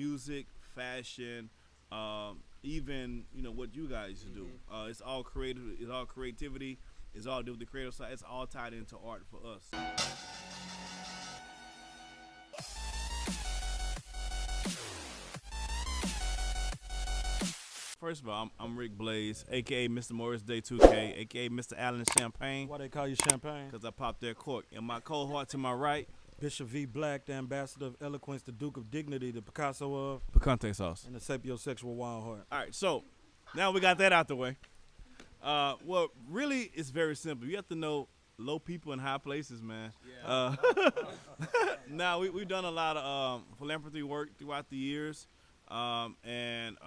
music, fashion, even what you guys do. It's all creative. It's all creativity. It's all do with the creative side. It's all tied into art for us. First of all, I'm Rick Blaze, aka Mr. Morris Day 2K, aka Mr. Allen Champagne, Why they call you Champagne? because I popped that cork. And my cohort to my right, Bishop V. Black, the ambassador of eloquence, the Duke of Dignity, the Picasso of, Picante sauce. and the sapiosexual wild heart. All right, so now we got that out the way. Well, really, it's very simple. You have to know low people in high places, man. Yeah. Now, we've done a lot of philanthropy work throughout the years, and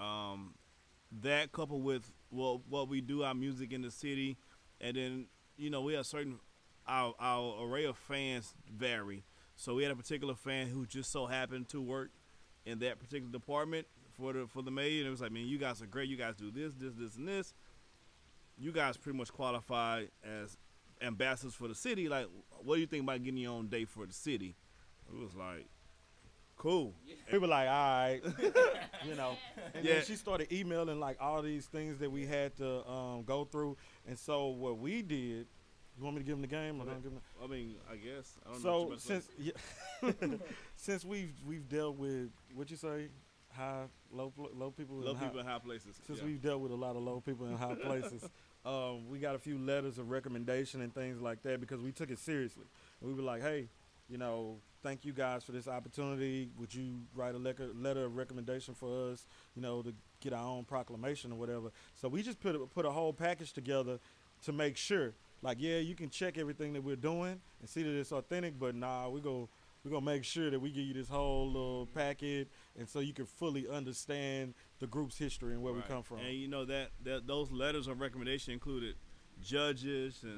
that coupled with what we do, our music in the city, and then, we have certain, our array of fans vary. So we had a particular fan who just so happened to work in that particular department for the mayor, and it was like, man, you guys are great. You guys do this, and this. You guys pretty much qualify as ambassadors for the city. Like, what do you think about getting your own day for the city? It was like, cool. We were like, all right, And Yeah. then she started emailing like all these things that we had to go through. And so what we did, you want me to give them the game or don't give them? I mean, I guess. I don't know So what you about to say. since we've dealt with what you say, low people, Low people in high places. Since Yeah. we've dealt with a lot of low people in high places, we got a few letters of recommendation and things like that because we took it seriously. And we were like, hey, thank you guys for this opportunity. Would you write a letter of recommendation for us, to get our own proclamation or whatever? So we just put a whole package together to make sure. Like, yeah, you can check everything that we're doing and see that it's authentic, but nah, we're gonna make sure that we give you this whole little packet, and so you can fully understand the group's history and where we Right. come from. And that those letters of recommendation included judges and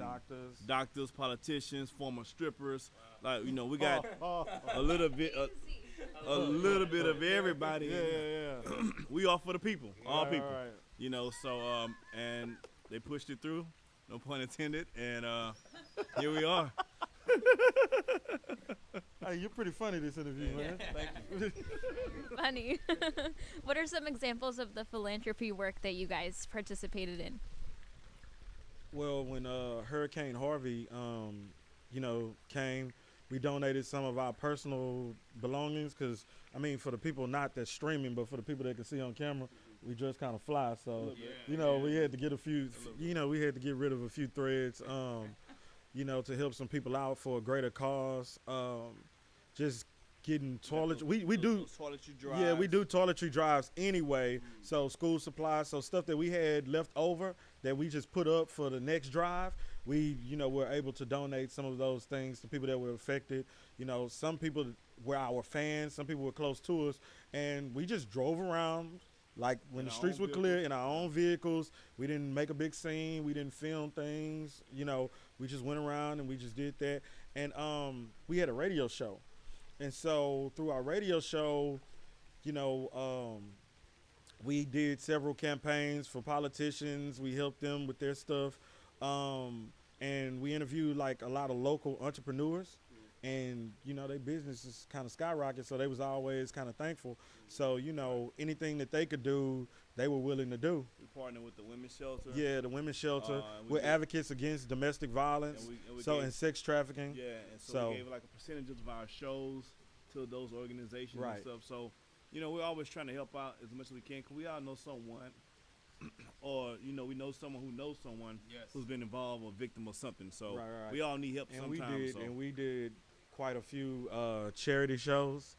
doctors, politicians, former strippers. Like, we got a little bit of everybody. Yeah. We all for the people, all people. Right. So and they pushed it through, no pun intended, and here we are. Hey, you're pretty funny this interview, man. Thank you. Funny. What are some examples of the philanthropy work that you guys participated in? Well, when Hurricane Harvey, came, we donated some of our personal belongings because, for the people not that's streaming, but for the people that can see on camera, we just kind of fly. So, we had to get we had to get rid of a few threads, to help some people out for a greater cause. Just getting toilet. We do toiletry drives. Yeah, we do toiletry drives anyway. So school supplies, so stuff that we had left over that we just put up for the next drive. We, were able to donate some of those things to people that were affected. Some people were our fans, some people were close to us, and we just drove around. Like when the streets were clear in our own vehicles, we didn't make a big scene. We didn't film things. We just went around and we just did that. And we had a radio show. And so through our radio show, we did several campaigns for politicians. We helped them with their stuff. And we interviewed like a lot of local entrepreneurs. And, their businesses kind of skyrocketed, so they was always kind of thankful. So, anything that they could do, they were willing to do. We partnered with the women's shelter. Yeah, the women's shelter. We're advocates against domestic violence and sex trafficking. Yeah, and so we gave like a percentage of our shows to those organizations and stuff. So, we're always trying to help out as much as we can because we all know someone or, we know someone who knows someone who's been involved or victim of something. So we all need help sometimes. And we did quite a few charity shows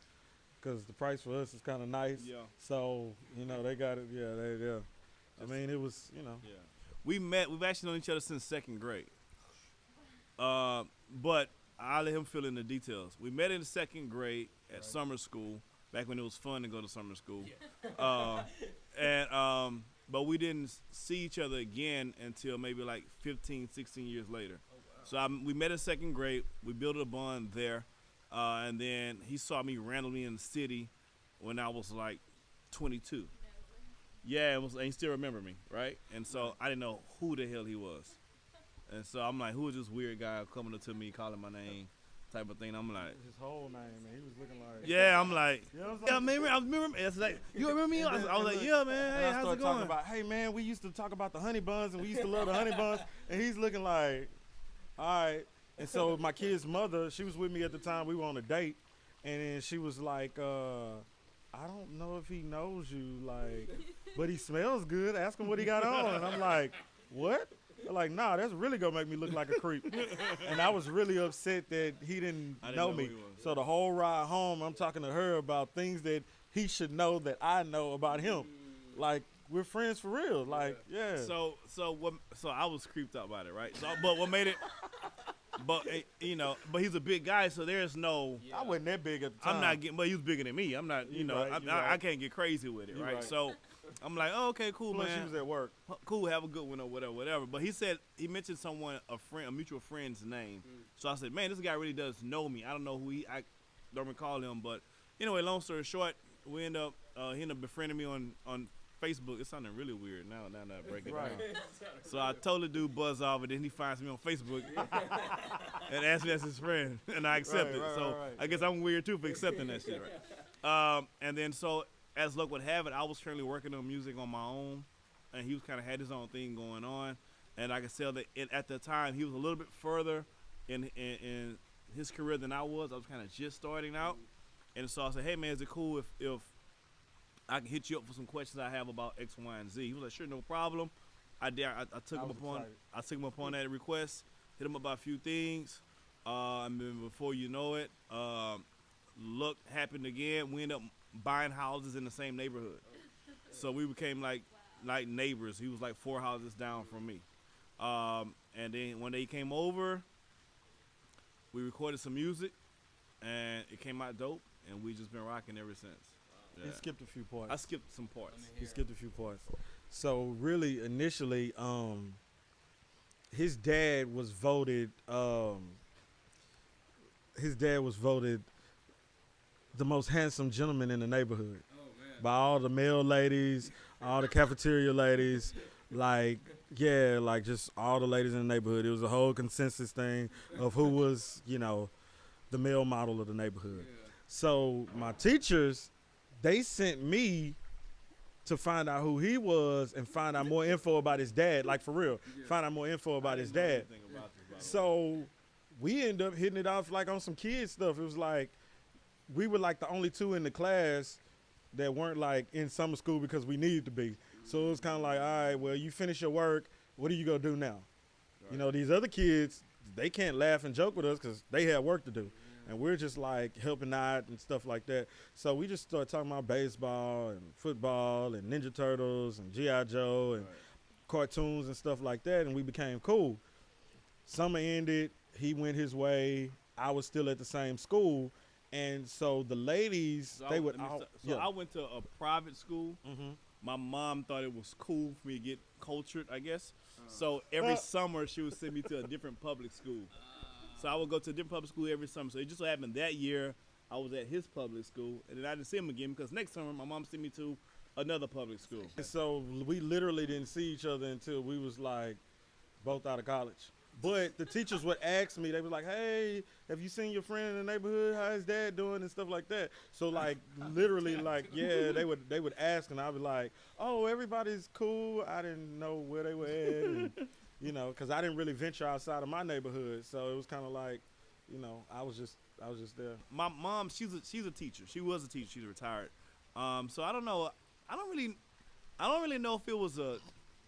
because the price for us is kind of nice. Yeah. So, they got it. Yeah. It was, Yeah. We've actually known each other since second grade. But I'll let him fill in the details. We met in the second grade at summer school, back when it was fun to go to summer school. But we didn't see each other again until maybe like 15, 16 years later. So we met in second grade. We built a bond there. And then he saw me randomly in the city when I was like 22. Yeah, and he still remember me, right? And so I didn't know who the hell he was. And so I'm like, who is this weird guy coming up to me, calling my name, type of thing. I'm like, His whole name, and he was looking like. yeah, I'm like, You know what I'm yeah, saying? man, I remember. It's like, you remember me? I was like, yeah, man. And Hey, I how's started it talking going? about, hey man, we used to talk about the honey buns, and we used to love the honey buns, and he's looking like, all right. And so my kid's mother, she was with me at the time. We were on a date, and then she was like, I don't know if he knows you, like, but he smells good. Ask him what he got on. And I'm like, what? They're like, nah, that's really gonna make me look like a creep. And I was really upset that he didn't know me. who he was. So the whole ride home, I'm talking to her about things that he should know that I know about him. Like, we're friends for real. Like, yeah. So I was creeped out by it, right? So, but what made it? But you know, but he's a big guy, so there's no. I wasn't that big at the time. I'm not getting, but he was bigger than me. I'm not, you know, right, I can't get crazy with it, You right? right. So I'm like, oh, okay, cool, Plus, man. she was at work. Cool, have a good one or whatever. But he mentioned someone, a mutual friend's name. So I said, man, this guy really does know me. I don't know I don't recall him, but anyway, long story short, he ended up befriending me on Facebook. It's sounding really weird now that I break it Right. down. So I told the dude buzz off, and then he finds me on Facebook and asks me as his friend, and I accept it. So I guess I'm weird too for accepting that shit, right? And then so as luck would have it, I was currently working on music on my own, and he was kind of had his own thing going on, and I could tell that at the time he was a little bit further in his career than I was. I was kind of just starting out, and so I said, hey man, is it cool if I can hit you up for some questions I have about X, Y, and Z? He was like, sure, no problem. I took him upon that request, hit him about a few things, and then before you know it, luck happened again. We ended up buying houses in the same neighborhood, so we became like neighbors. He was like 4 houses down from me, and then when they came over, we recorded some music, and it came out dope, and we just been rocking ever since. He skipped a few parts. I skipped some parts. He skipped a few parts. So really, initially, his dad was voted. His dad was voted the most handsome gentleman in the neighborhood by all the male ladies, all the cafeteria ladies, like just all the ladies in the neighborhood. It was a whole consensus thing of who was, the male model of the neighborhood. So my teachers, they sent me to find out who he was and find out more info about his dad, like for real, find out more info about his dad. So we ended up hitting it off like on some kid stuff. It was like we were like the only 2 in the class that weren't like in summer school because we needed to be. So it was kind of like, all right, well, you finish your work. What are you going to do now? Right. These other kids, they can't laugh and joke with us because they have work to do. And we're just like helping out and stuff like that. So we just started talking about baseball and football and Ninja Turtles and G.I. Joe and cartoons and stuff like that. And we became cool. Summer ended. He went his way. I was still at the same school. And so the ladies, So they would. I went to a private school. Mm-hmm. My mom thought it was cool for me to get cultured, I guess. So every summer she would send me to a different public school. So I would go to a different public school every summer. So it just so happened that year I was at his public school, and then I didn't see him again because next summer my mom sent me to another public school. And so we literally didn't see each other until we was like both out of college. But the teachers would ask me, they were like, hey, have you seen your friend in the neighborhood? How is dad doing and stuff like that? So like literally like, yeah, they would ask and I'd be like, oh, everybody's cool. I didn't know where they were at. And, because I didn't really venture outside of my neighborhood. So it was kind of like, I was just there. My mom, she's a teacher. She was a teacher. She's retired. So I don't know. I don't really know if it was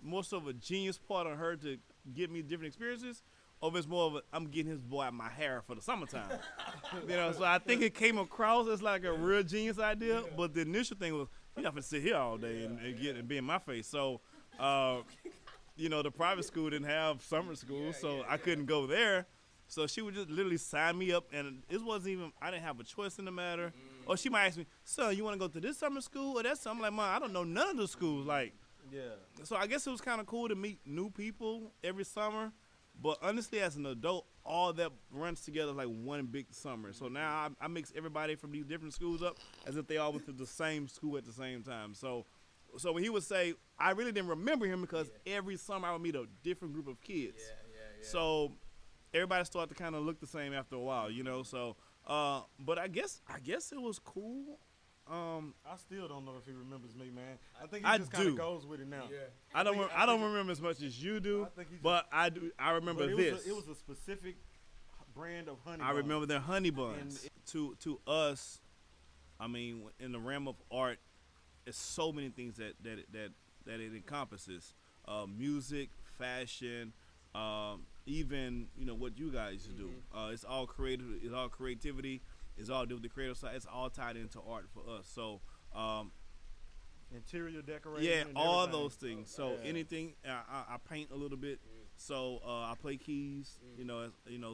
more so of a genius part on her to give me different experiences, or if it's more of I'm getting his boy out my hair for the summertime. So I think it came across as like a real genius idea, but the initial thing was, you're not gonna sit here all day and be in my face. So, the private school didn't have summer school, so I couldn't go there. So she would just literally sign me up, and it wasn't even, I didn't have a choice in the matter. Or she might ask me, son, you want to go to this summer school or that summer? I'm like, Mom, I don't know none of the schools. Like, Yeah. so I guess it was kind of cool to meet new people every summer. But honestly, as an adult, all that runs together like one big summer. So now I mix everybody from these different schools up as if they all went to the same school at the same time. So when he would say, I really didn't remember him because every summer I would meet a different group of kids. So everybody started to kind of look the same after a while, you know. So, but I guess it was cool. I still don't know if he remembers me, man. I think I he just kind do. of goes with it now. Yeah. I don't remember as much as you do, I think he's but I do. I remember But this. it was a specific brand of honey. I bun. remember their honey And buns. To us, I mean, in the realm of art, it's so many things that it encompasses. Music, fashion, even what you guys do. It's all creative. It's all creativity. It's all do with the creative side. It's all tied into art for us. So interior decorating. yeah, and all everything. those things. So Yeah. anything, I paint a little bit. So I play keys.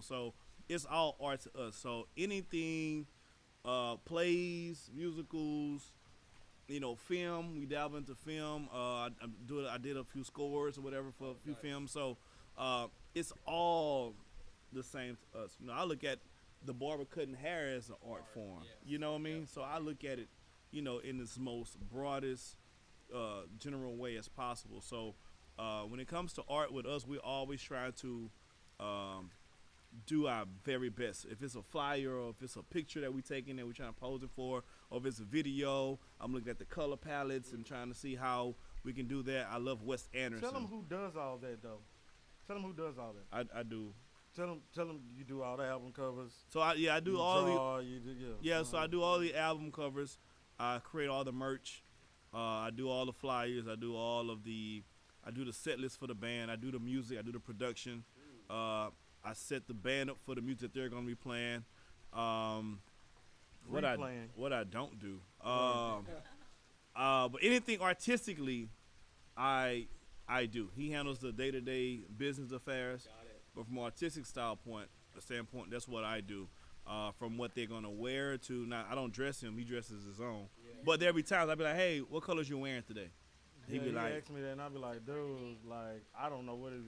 So it's all art to us. So anything, plays, musicals, film. We dabble into film. I did a few scores or whatever for a few films. So it's all the same to us. I look at the barber cutting hair as an art form. Yes. You know what I mean? So I look at it, in its most broadest, general way as possible. So when it comes to art with us, we always try to do our very best. If it's a flyer or if it's a picture that we taking that we're trying to pose it for, or if it's a video, I'm looking at the color palettes and trying to see how we can do that. I love Wes Anderson. Tell him who does all that though. Tell him who does all that. I do. Tell him you do all the album covers. So I do you all draw, the you do, yeah. So I do all the album covers. I create all the merch. I do all the flyers. I do the set list for the band. I do the music. I do the production. I set the band up for the music that they're gonna be playing. What I don't do. But anything artistically, I do. He handles the day-to-day business affairs. Got it. But from an artistic standpoint, that's what I do. From what they're gonna wear to now, I don't dress him. He dresses his own. Yeah. But there'll be times I'll be like, "Hey, what colors you wearing today?" He'd be he like, asked me that, and I'd be like, dude, like I don't know what it is.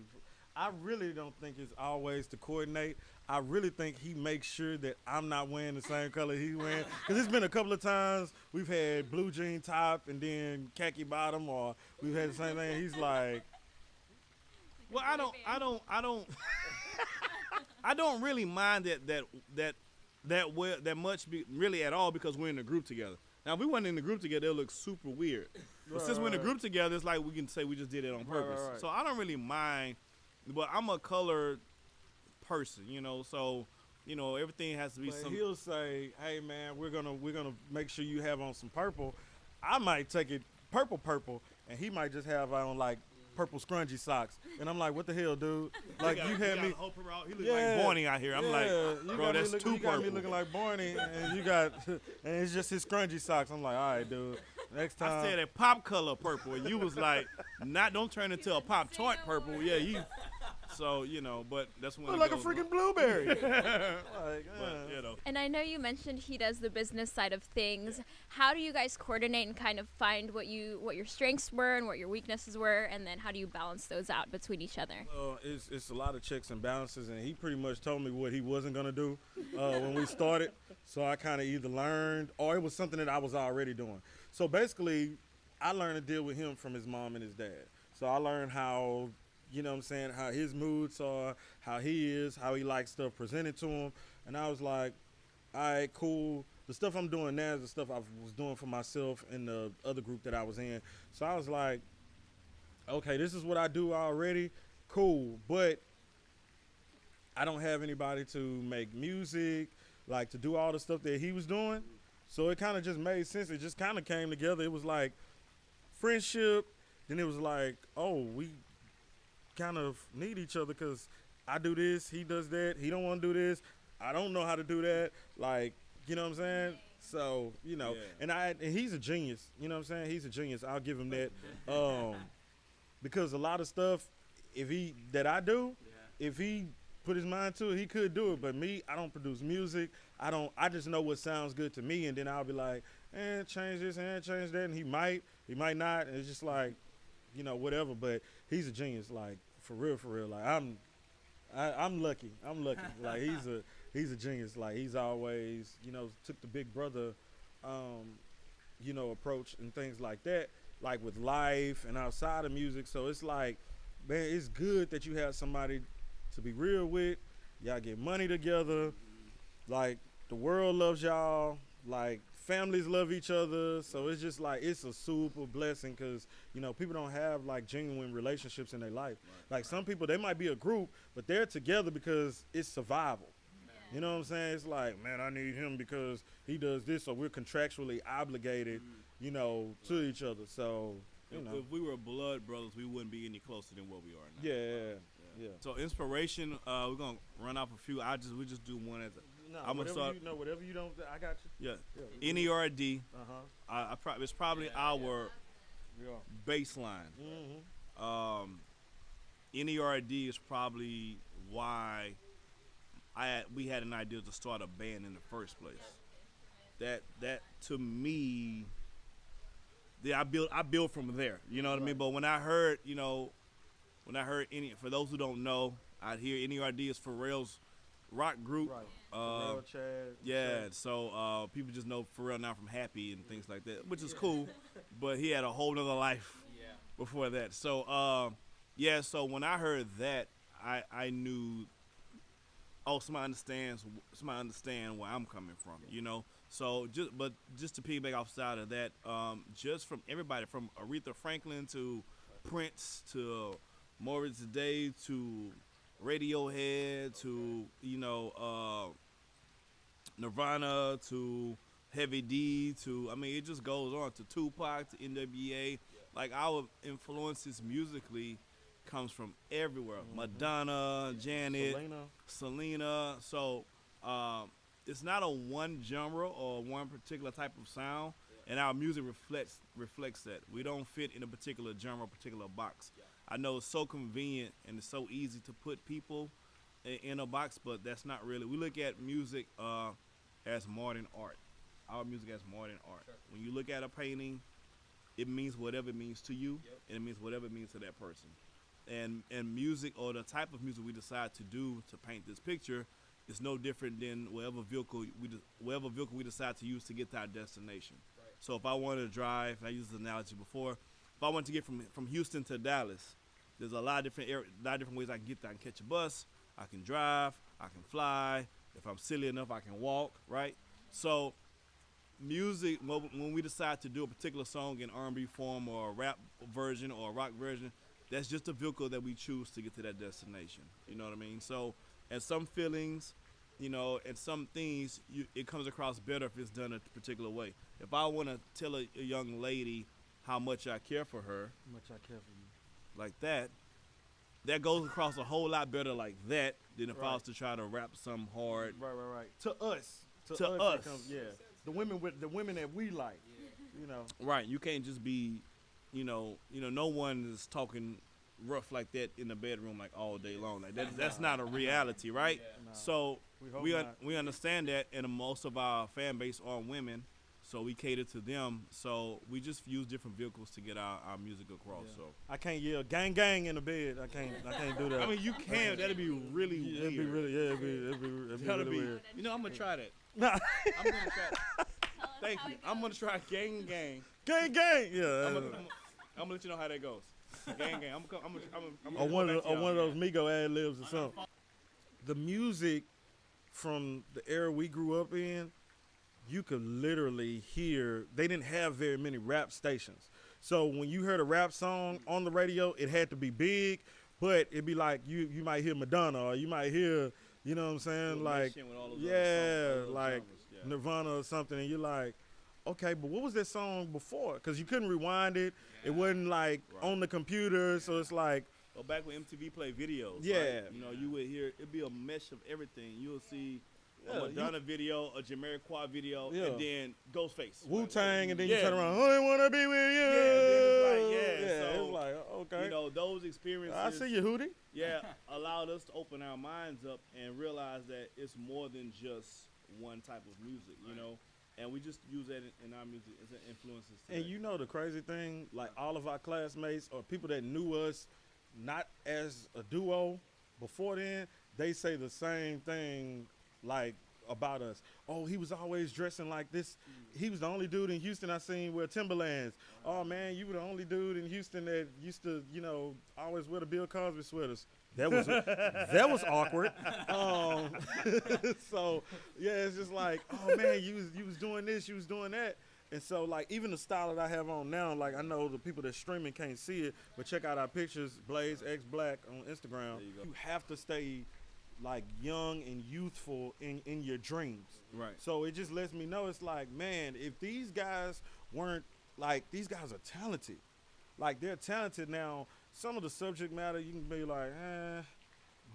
I really don't think it's always to coordinate. I really think he makes sure that I'm not wearing the same color he's wearing. Because it's been a couple of times we've had blue jean top and then khaki bottom, or we've had the same thing. He's like, "Well, I don't really mind that much really at all because we're in a group together. Now, if we weren't in the group together, it looks super weird. But since we're in a group together, it's like we can say we just did it on purpose. right. So I don't really mind, but I'm a color person, So everything has to be but some. he'll say, hey man, we're gonna make sure you have on some purple. I might take it purple, and he might just have on like purple scrunchie socks. And I'm like, what the hell, dude? Like you had me. He look like Barney out here. I'm like, bro, that's too you got purple. me looking like Barney, and and it's just his scrunchie socks. I'm like, all right, dude. Next time. I said a pop color purple, and you was like, don't turn into a pop tart purple. Yeah, you. So but that's when look it like a goes freaking blueberry. Like, But, And I know you mentioned he does the business side of things. How do you guys coordinate and kind of find what your strengths were and what your weaknesses were, and then how do you balance those out between each other? it's a lot of checks and balances, and he pretty much told me what he wasn't gonna do when we started. So I kind of either learned, or it was something that I was already doing. So basically, I learned to deal with him from his mom and his dad. So I learned how, how his moods are, how he is, how he likes stuff presented to him. And I was like, all right, cool. The stuff I'm doing now is the stuff I was doing for myself in the other group that I was in. So I was like, okay, this is what I do already. Cool. But I don't have anybody to make music, like to do all the stuff that he was doing. So it kind of just made sense. It just kind of came together. It was like friendship. Then it was like, oh, we kind of need each other because I do this, he does that. He don't want to do this. I don't know how to do that. Like, you know what I'm saying? So, Yeah. and he's a genius. You know what I'm saying? He's a genius. I'll give him that. Because a lot of stuff, if he put his mind to it, he could do it. But me, I don't produce music. I just know what sounds good to me, and then I'll be like, change this and change that, and he might not. And it's just like, whatever. But he's a genius, like for real. Like I'm lucky. Like he's a genius. Like he's always, took the big brother, approach and things like that, like with life and outside of music. So it's like, man, it's good that you have somebody to be real with Y'all get money together. Like, the world loves y'all. Like, families love each other. So it's just like, it's a super blessing because, you know, people don't have like genuine relationships in their life. Like some people, they might be a group, but they're together because it's survival. You know what I'm saying? It's like, man, I need him because he does this, so we're contractually obligated, you know, to each other. So, you know. If we were blood brothers, we wouldn't be any closer than what we are now. Yeah. So inspiration, we're gonna run off a few. We just do one at a. No, I'm gonna start. Whatever you don't, I got you. Yeah. NERD. Uh-huh. It's probably our baseline. Mm-hmm. NERD is probably why we had an idea to start a band in the first place. That to me, I built from there. You know what I mean? But when I heard for those who don't know, I hear NERD is Pharrell's rock group. Right. Pharrell, Chad. Yeah. So people just know Pharrell now from Happy and things like that, which is cool. But he had a whole nother life before that. So so when I heard that, I knew. Oh, somebody understand where I'm coming from, you know. So just to piggyback outside of that, just from everybody from Aretha Franklin to Prince to Morris Day to Radiohead to Nirvana to Heavy D to it just goes on to Tupac to NWA. Like our influences musically comes from everywhere. Madonna, Janet, Selena. So it's not a one genre or one particular type of sound, and our music reflects that. We don't fit in a particular genre, particular box. I know it's so convenient and it's so easy to put people in a box, but that's not really. We look at music as modern art. Our music as modern art. Sure. When you look at a painting, it means whatever it means to you, and it means whatever it means to that person. And music, or the type of music we decide to do to paint this picture, is no different than whatever vehicle we decide to use to get to our destination. Right. So if I want to drive, I used the analogy before, if I want to get from Houston to Dallas, there's a lot of different ways I can get there. I can catch a bus, I can drive, I can fly. If I'm silly enough, I can walk, right? So music, when we decide to do a particular song in R&B form or a rap version or a rock version, that's just a vehicle that we choose to get to that destination. You know what I mean? So, and some feelings, and some things, it comes across better if it's done a particular way. If I want to tell a young lady how much I care for her, like that goes across a whole lot better like that than if I was to try to rap some hard. Right. To us. To us. The women that we like. Right. You can't just be. No one is talking rough like that in the bedroom like all day long. Like that's not a reality, right? No. So we understand that, and most of our fan base are women, so we cater to them. So we just use different vehicles to get our music across. So I can't yell gang gang in the bed. I can't do that. I mean, you can. That'd be really weird. It'd be really weird. I'm gonna try that. Nah. I'm gonna try that. Thank you. I'm gonna try gang gang. Gang gang. Yeah. I'm gonna let you know how that goes. Gang. I'm on one of those Migo ad libs or something. The music from the era we grew up in, you could literally hear. They didn't have very many rap stations, so when you heard a rap song on the radio, it had to be big. But it'd be like you might hear Madonna, or you might hear, you know what I'm saying, like Nirvana or something, and you're like, okay, but what was that song before? Because you couldn't rewind it. It wasn't like on the computer, so it's like. Well, back when MTV played videos, yeah, right? You would hear, it'd be a mesh of everything. You'll see a Madonna video, a Jamiroquai video, and then Ghostface. Wu-Tang, and then you turn around, I wanna be with you. So, it's like, okay. Those experiences. I see you, Hootie. Yeah, allowed us to open our minds up and realize that it's more than just one type of music, And we just use that in our music as an influences today. And the crazy thing, like all of our classmates or people that knew us not as a duo before then, they say the same thing like about us. Oh, he was always dressing like this. He was the only dude in Houston I seen wear Timberlands. Oh man, you were the only dude in Houston that used to, always wear the Bill Cosby sweaters. That was awkward. So yeah, it's just like, oh man, you was doing this, you was doing that. And so, like, even the style that I have on now, like, I know the people that's streaming can't see it, but check out our pictures, Blaze X Black on Instagram. You have to stay, like, young and youthful in your dreams. Right. So it just lets me know, it's like, man, if these guys weren't, like, these guys are talented. Like, they're talented now. Some of the subject matter, you can be like,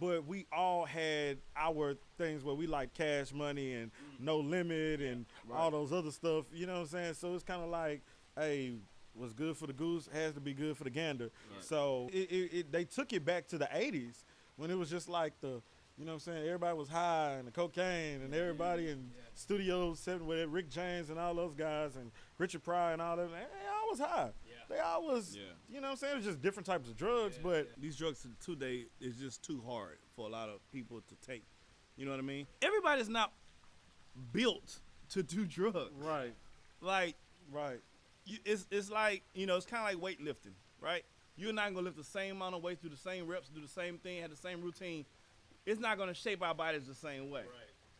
but we all had our things where we like Cash Money and No Limit and all those other stuff, you know what I'm saying? So it's kind of like, hey, what's good for the goose has to be good for the gander. Right. So they took it back to the 80s when it was just like the, you know what I'm saying, everybody was high and the cocaine and everybody in Studio 7 with Rick James and all those guys and Richard Pryor and all that, they all was high. They all was, you know what I'm saying, it was just different types of drugs, but. These drugs today is just too hard for a lot of people to take. You know what I mean? Everybody's not built to do drugs. Right. Like, right. It's like, you know, it's kind of like weightlifting, right? You're not going to lift the same amount of weight, do the same reps, do the same thing, have the same routine. It's not going to shape our bodies the same way.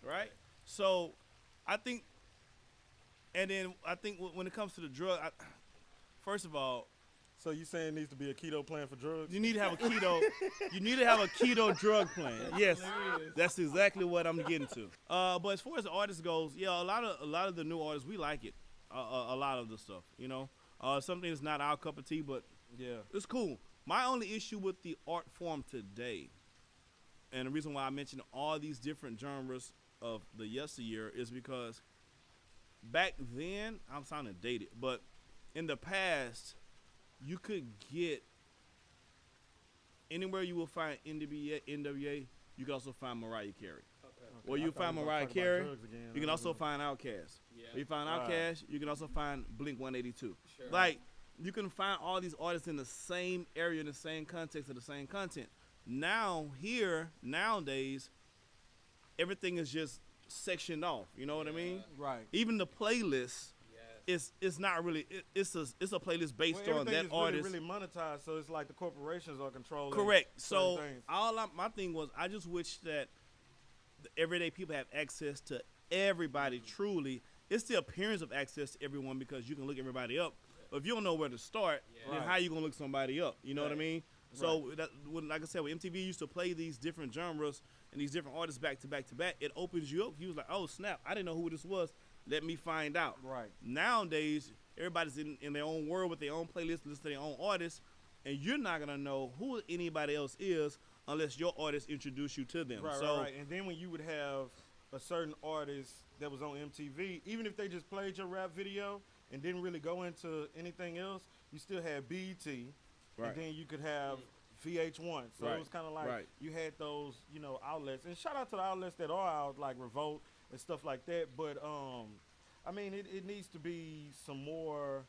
Right? So I think, and then I think when it comes to the drug, first of all, so you saying it needs to be a keto plan for drugs? You need to have a keto. You need to have a keto drug plan. Yes, that's exactly what I'm getting to. But as far as the artist goes, yeah, a lot of the new artists, we like it. A lot of the stuff, you know. Something that's not our cup of tea, but yeah, it's cool. My only issue with the art form today, and the reason why I mentioned all these different genres of the yesteryear, is because back then, I'm sounding dated, but in the past, you could get anywhere you will find NWA, you can also find Mariah Carey. Or you find Mariah Carey, you can also find Outkast. You find Outkast, you can also find Blink-182. Sure. Like, you can find all these artists in the same area, in the same context, of the same content. Nowadays, everything is just sectioned off. You know what I mean? Right. Even the playlist. It's not really. It's a playlist based on that is artist. Really monetized, so it's like the corporations are controlling. Correct. So things. my thing was, I just wish that the everyday people have access to everybody. Truly, it's the appearance of access to everyone, because you can look everybody up. But if you don't know where to start, then how you gonna look somebody up? You know what I mean? So like I said, when MTV used to play these different genres and these different artists back to back to back, it opens you up. You was like, oh snap, I didn't know who this was. Let me find out. Right. Nowadays, everybody's in their own world with their own playlist, listen to their own artists, and you're not gonna know who anybody else is unless your artist introduce you to them. Right. And then when you would have a certain artist that was on MTV, even if they just played your rap video and didn't really go into anything else, you still had BET, and then you could have VH1. So it was kind of like you had those, you know, outlets. And shout out to the outlets that are out, like Revolt and stuff like that. But I mean, it needs to be some more,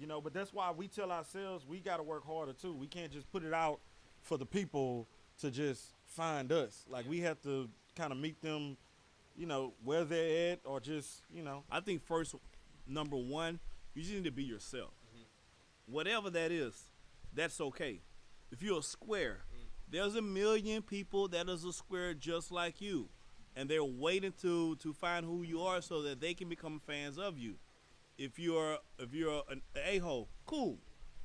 you know, but that's why we tell ourselves we got to work harder too. We can't just put it out for the people to just find us. Like, we have to kind of meet them, you know, where they're at, or just, you know. I think first, number one, you just need to be yourself. Whatever that is, that's okay. If you're a square, there's a million people that is a square just like you. And they're waiting to find who you are so that they can become fans of you. If you're an a-hole, cool.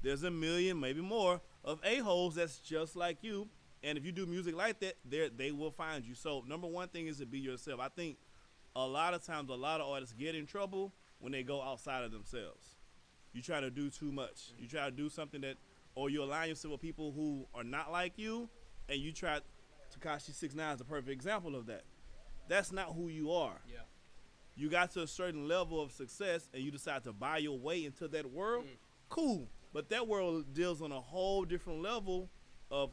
There's a million, maybe more, of a-holes that's just like you. And if you do music like that, they will find you. So number one thing is to be yourself. I think a lot of times a lot of artists get in trouble when they go outside of themselves. You try to do too much. You try to do something that, or you align yourself with people who are not like you, and you try. Tekashi 6ix9ine is a perfect example of that. That's not who you are. Yeah. You got to a certain level of success and you decide to buy your way into that world, cool. But that world deals on a whole different level of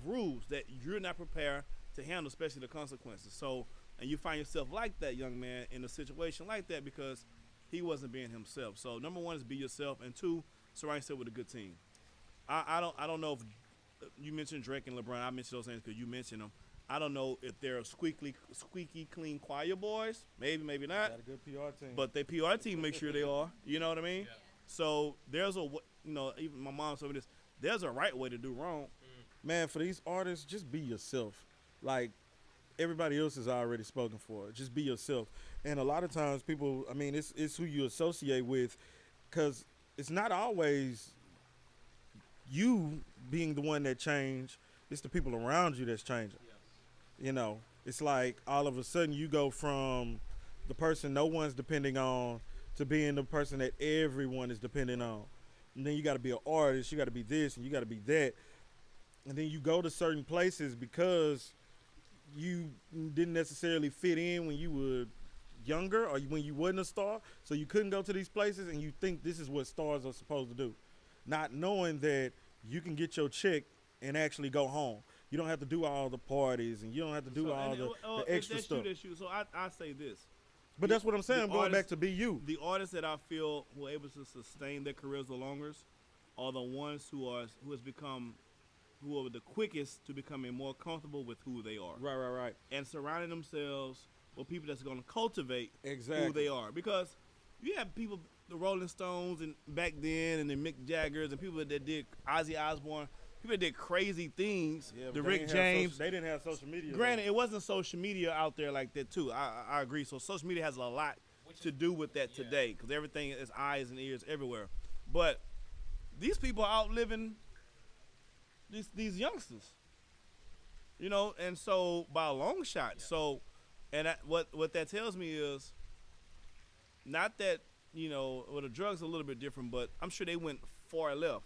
rules that you're not prepared to handle, especially the consequences. So, and you find yourself like that young man in a situation like that because he wasn't being himself. So number one is be yourself, and two, surround yourself with a good team. I don't know if you mentioned Drake and LeBron. I mentioned those names because you mentioned them. I don't know if they're squeaky clean choir boys. Maybe, maybe not. Got a good PR team. But their PR team make sure they are. You know what I mean? Yeah. So there's a, you know, even my mom told me this. There's a right way to do wrong. man, for these artists, just be yourself. Like, everybody else is already spoken for. Just be yourself. And a lot of times people, I mean, it's who you associate with, because it's not always you being the one that change. It's the people around you that's changing. You know, it's like all of a sudden you go from the person no one's depending on to being the person that everyone is depending on. And then you got to be an artist, you got to be this, and you got to be that. And then you go to certain places because you didn't necessarily fit in when you were younger or when you wasn't a star, so you couldn't go to these places, and you think this is what stars are supposed to do, not knowing that you can get your check and actually go home. You don't have to do all the parties, and you don't have to do all the extra stuff. So I say this. But that's what I'm saying. I'm going back to be you. The artists that I feel who are able to sustain their careers the longest are the ones who are the quickest to becoming more comfortable with who they are. Right. And surrounding themselves with people that's going to cultivate Exactly who they are. Because you have people, the Rolling Stones and back then, and the Mick Jaggers, and people that did Ozzy Osbourne, people that did crazy things. Yeah, the Rick James. They didn't have social media. Granted, it wasn't social media out there like that too. I agree. So social media has a lot to do with that today, because everything is eyes and ears everywhere. But these people are outliving these youngsters, you know, and so by a long shot. Yeah. So, and what that tells me is not that, you know, well, the drugs are a little bit different, but I'm sure they went far left.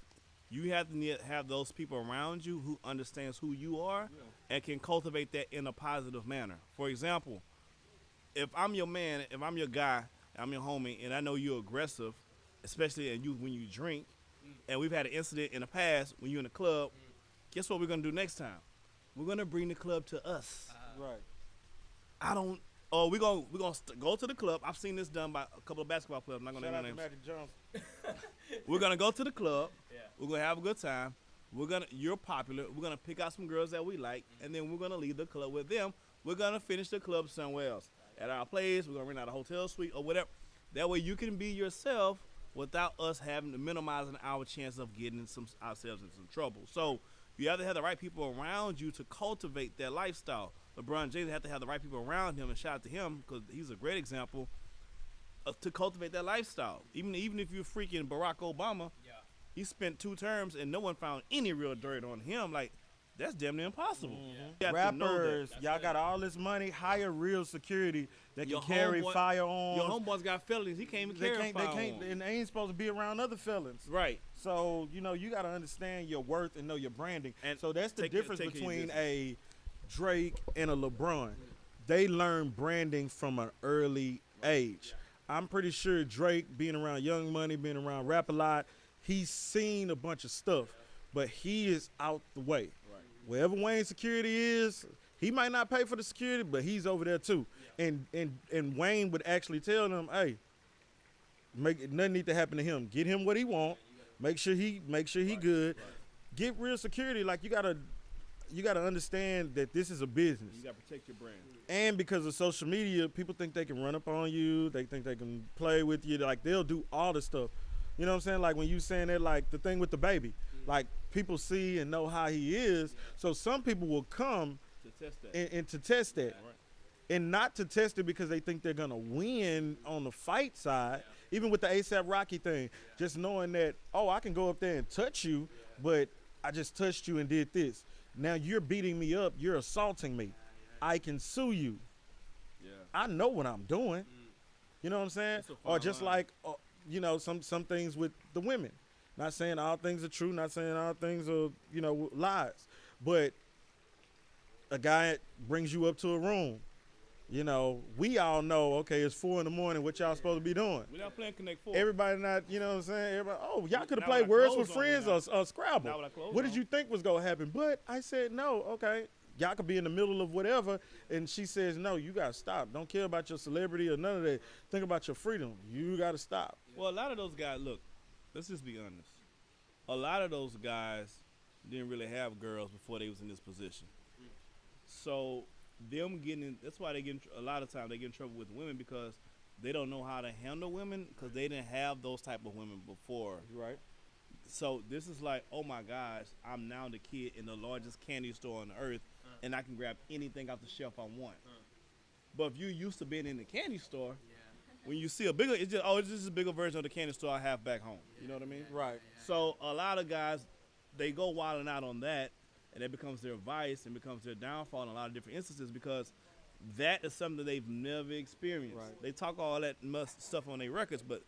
You have to have those people around you who understands who you are and can cultivate that in a positive manner. For example, if I'm your man, if I'm your guy, I'm your homie, and I know you're aggressive, especially when you drink, and we've had an incident in the past when you're in the club, guess what we're going to do next time? We're going to bring the club to us. Right. We're going to go to the club. I've seen this done by a couple of basketball players. I'm not going to name names. Magic Johnson. We're going to go to the club. Yeah. We're going to have a good time. You're popular. We're going to pick out some girls that we like, and then we're going to leave the club with them. We're going to finish the club somewhere else. At our place, we're going to rent out a hotel suite or whatever. That way you can be yourself without us having to minimizing our chance of getting ourselves in some trouble. So you have to have the right people around you to cultivate that lifestyle. LeBron James had to have the right people around him, and shout out to him because he's a great example to cultivate that lifestyle. Even if you're freaking Barack Obama, he spent 2 terms and no one found any real dirt on him. Like, that's damn near impossible. Mm-hmm. Rappers, y'all got all this money, hire real security that can carry firearms. Your homeboys got felonies. He can't even carry firearms. And they ain't supposed to be around other felons. Right. So, you know, you got to understand your worth and know your branding. And so that's the difference between a Drake and a LeBron. They learn branding from an early age. I'm pretty sure Drake, being around Young Money, being around Rap a lot, he's seen a bunch of stuff, but he is out the way. Wherever Wayne's security is, he might not pay for the security, but he's over there too. And Wayne would actually tell them, hey, nothing need to happen to him. Get him what he want. Make sure he good. Get real security. Like, you gotta understand that this is a business. You gotta protect your brand. And because of social media, people think they can run up on you. They think they can play with you. Like, they'll do all this stuff. You know what I'm saying? Like, when you saying that, like the thing with the baby, like, people see and know how he is. So some people will come to test that. And to test that. And not to test it because they think they're going to win on the fight side. Even with the A$AP Rocky thing, just knowing that, oh, I can go up there and touch you, but I just touched you and did this. Now you're beating me up. You're assaulting me. I can sue you. Yeah. I know what I'm doing. You know what I'm saying? Or just line. Like, you know, some things with the women. Not saying all things are true. Not saying all things are, you know, lies. But a guy brings you up to a room. You know, we all know, okay, it's 4 a.m. What y'all supposed to be doing? We're not playing Connect 4. Everybody not, you know what I'm saying? Everybody, oh, y'all could have played Words with Friends or Scrabble. What did you think was going to happen? But I said, no, okay. Y'all could be in the middle of whatever. And she says, no, you got to stop. Don't care about your celebrity or none of that. Think about your freedom. You got to stop. Well, a lot of those guys, look, let's just be honest. A lot of those guys didn't really have girls before they was in this position. So them getting, that's why they get, a lot of times they get in trouble with women because they don't know how to handle women because they didn't have those type of women before. Right. So this is like, oh my gosh, I'm now the kid in the largest candy store on earth, and I can grab anything off the shelf I want. But if you're used to being in the candy store, when you see a bigger, it's just a bigger version of the candy store I have back home. You know what I mean? Right. So a lot of guys, they go wilding out on that, and that becomes their vice and becomes their downfall in a lot of different instances because that is something they've never experienced. Right. They talk all that stuff on their records, but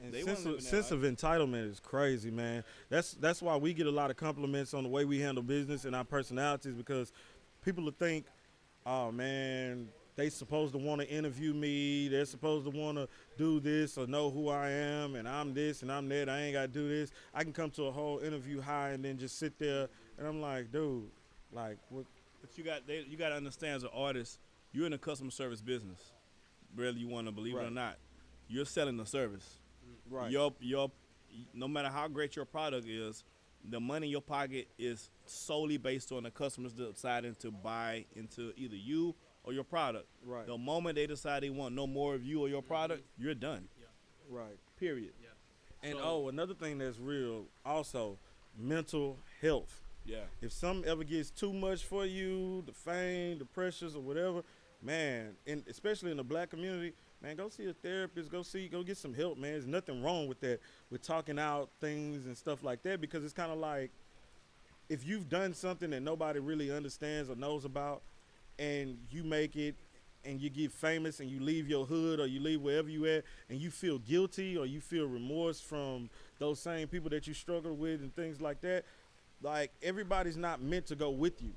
And they sense of entitlement is crazy, man. That's why we get a lot of compliments on the way we handle business and our personalities because people will think, oh man, they supposed to want to interview me. They're supposed to want to do this or know who I am, and I'm this and I'm that. I ain't got to do this. I can come to a whole interview high and then just sit there, and I'm like, dude, like what? But you got to understand as an artist, you're in a customer service business, whether you want to believe it or not. You're selling the service. Right. Your no matter how great your product is, the money in your pocket is solely based on the customers deciding to buy into either you or your product. Right. The moment they decide they want no more of you or your product, you're done. Right. Period. And So- another thing that's real also, mental health. Yeah. If something ever gets too much for you, the fame, the pressures or whatever, man, and especially in the black community, man, go see a therapist, go get some help, man. There's nothing wrong with that, with talking out things and stuff like that, because it's kind of like if you've done something that nobody really understands or knows about and you make it and you get famous and you leave your hood or you leave wherever you at and you feel guilty or you feel remorse from those same people that you struggle with and things like that, like everybody's not meant to go with you.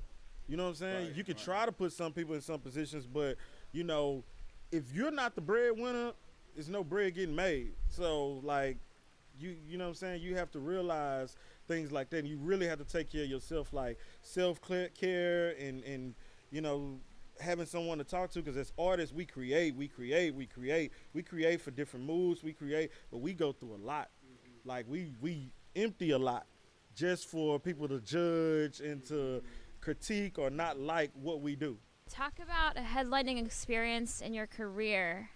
You know what I'm saying? Right, you can try to put some people in some positions, but you know, if you're not the breadwinner, there's no bread getting made. So like, you know what I'm saying? You have to realize things like that. And you really have to take care of yourself, like self-care and you know, having someone to talk to. Because as artists, we create for different moods. We create, but we go through a lot. Like we empty a lot just for people to judge and to critique or not like what we do. Talk about a headlining experience in your career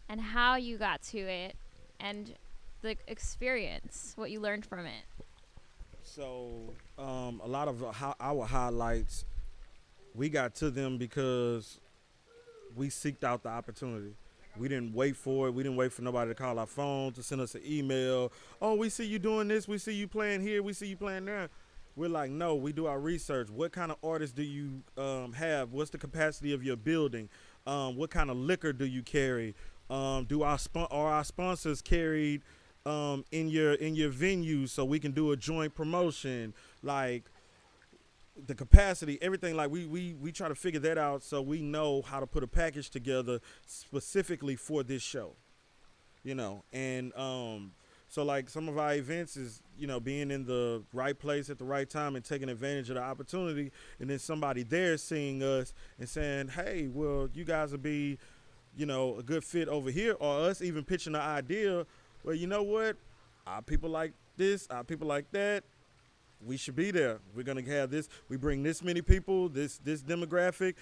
and how you got to it and the experience, what you learned from it. So a lot of our highlights, we got to them because we seeked out the opportunity. We didn't wait for it. We didn't wait for nobody to call our phone, to send us an email. Oh, we see you doing this. We see you playing here. We see you playing there. We're like, no, we do our research. What kind of artists do you have? What's the capacity of your building? What kind of liquor do you carry? Are our sponsors carried in your venue so we can do a joint promotion? Like the capacity, everything. Like we try to figure that out so we know how to put a package together specifically for this show. You know, and so like some of our events is, you know, being in the right place at the right time and taking advantage of the opportunity, and then somebody there seeing us and saying, hey, well, you guys will be, you know, a good fit over here, or us even pitching the idea, well, you know what, our people like this, our people like that, we should be there. We're going to have this, we bring this many people, this demographic,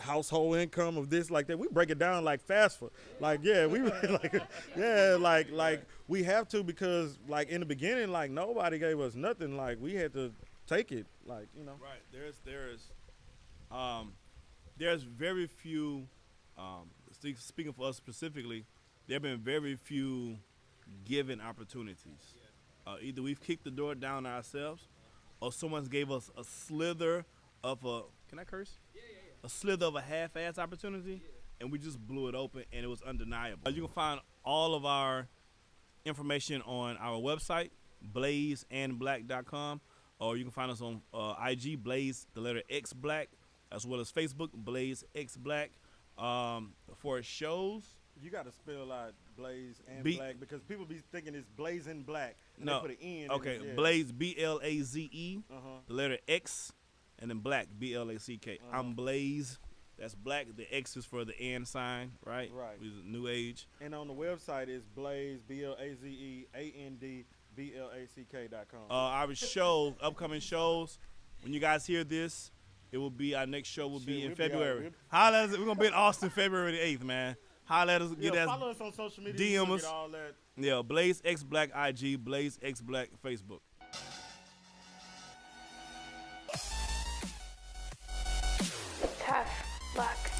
household income of this, like that. We break it down like FAFSA. Like, yeah, we like, yeah, like we have to, because like in the beginning, like nobody gave us nothing. Like we had to take it, like, you know. Right. There's very few, speaking for us specifically, there have been very few given opportunities. Either we've kicked the door down ourselves, or someone's gave us a slither of a, can I curse? A slither of a half-ass opportunity, and we just blew it open, and it was undeniable. You can find all of our information on our website, blazeandblack.com, or you can find us on IG, Blaze, the letter X Black, as well as Facebook, Blaze X Black. For shows, You got to spell out Blaze and B- Black, because people be thinking it's Blazing Black. And No. They put an N. okay, In it, yeah. Blaze, BLAZE, Uh-huh. the letter X, and then Black, BLACK. Uh-huh. I'm Blaze. That's Black. The X is for the and sign, right? Right. Which is New Age. And on the website is Blaze, BLAZEANDBLACK.com. Our shows, upcoming shows. When you guys hear this, it will be, our next show will be Shit, in we'll be out. February. Holla at us. We're gonna be in Austin February the 8th, man. Holla at us. Yeah, Get follow us. us on social media. DM You can us. get all that. Yeah, Blaze X Black IG, Blaze X Black Facebook. luck.